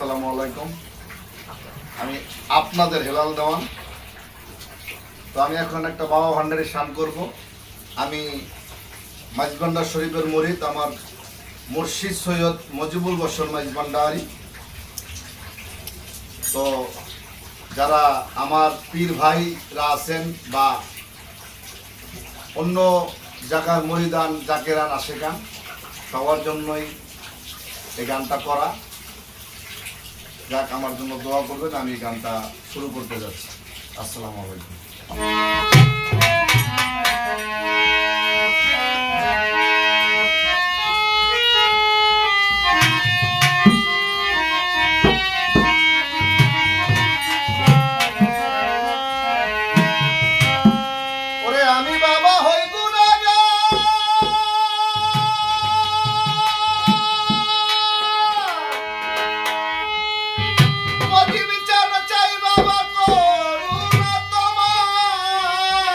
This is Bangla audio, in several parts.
আসসালামু আলাইকুম। আমি আপনাদের হেলাল দেওয়ান। তো আমি এখন একটা বাবা ভান্ডারের শান করব। আমি মাইজভান্ডার শরীফের মুরিদ, আমার মুর্শিদ সৈয়দ মজিবুল বশর মাইজভান্ডারি। তো যারা আমার পীর ভাইরা আছেন বা অন্য জায়গার মরিদান জাকেরান আশেকান, সবার জন্যই এই গানটা করা। যাক, আমার জন্য দোয়া করবেন। আমি এই গানটা শুরু করতে যাচ্ছি। আসসালামু আলাইকুম। ওরে আমি বাবা হই গুনাহগার, পথি বিচার চাই বাবা করুণা তোমার।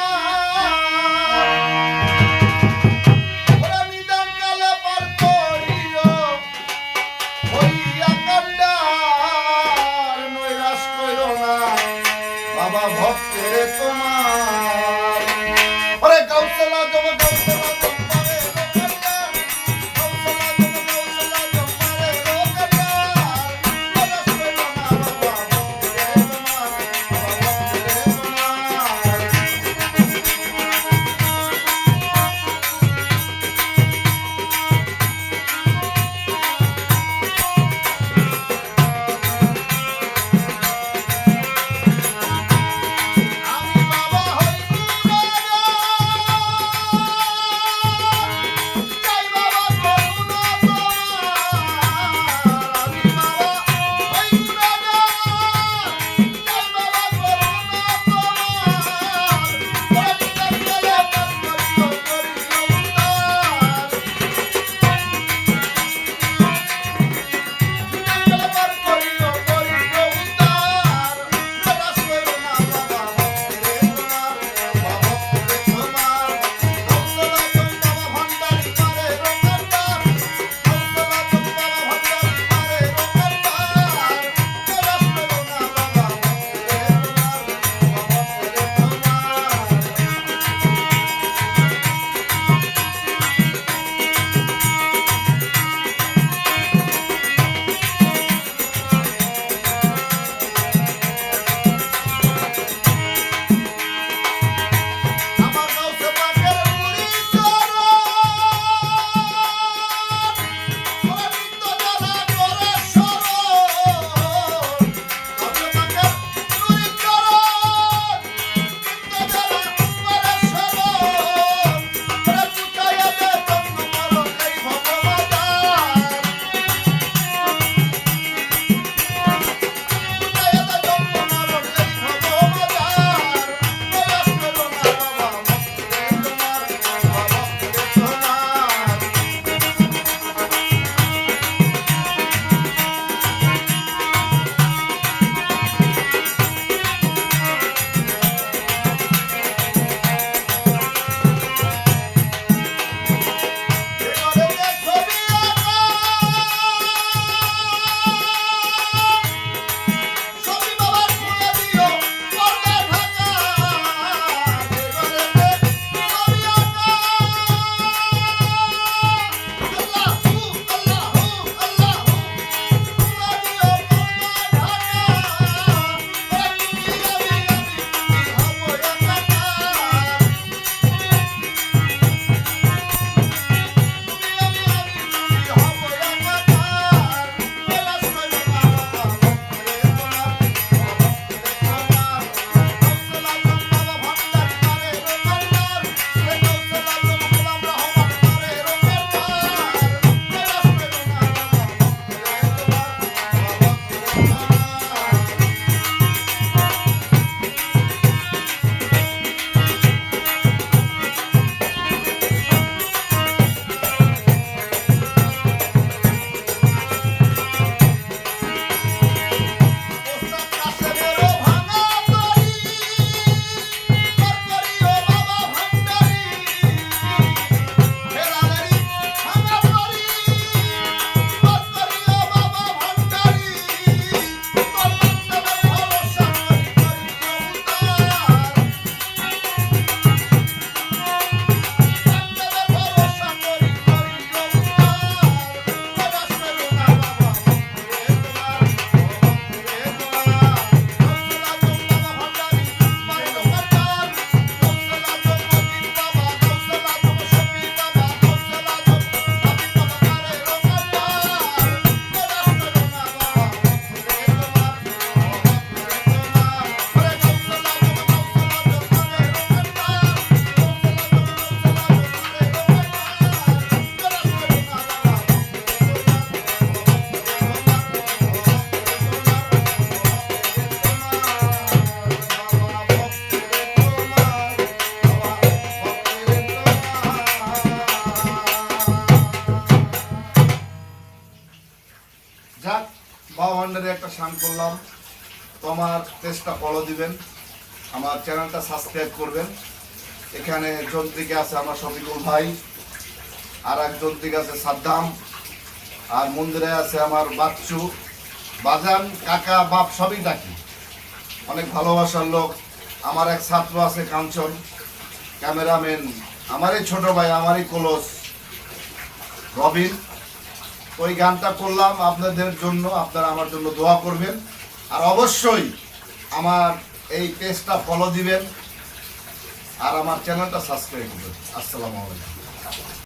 যাক, বাবা ভান্ডারে একটা শান করলাম। তো আমার পেজটা ফলো দিবেন, আমার চ্যানেলটা সাবস্ক্রাইব করবেন। এখানে যন্ত্রিকে আছে আমার শফিকুল ভাই, আর এক যন্ত্রিক আছে সাদ্দাম, আর মন্দিরে আছে আমার বাচ্চু, বাজান, কাকা, বাপ সবই ডাকি। অনেক ভালোবাসার লোক। আমার এক ছাত্র আছে কাঞ্চন, ক্যামেরাম্যান, আমারই ছোট ভাই, আমারই ক্লোজ রবিন। ওই গানটা করলাম আপনাদের জন্য, আপনারা আমার জন্য দোয়া করবেন, আর অবশ্যই আমার এই পেজটা ফলো দিবেন, আর আমার চ্যানেলটা সাবস্ক্রাইব করবেন। আসসালামু আলাইকুম।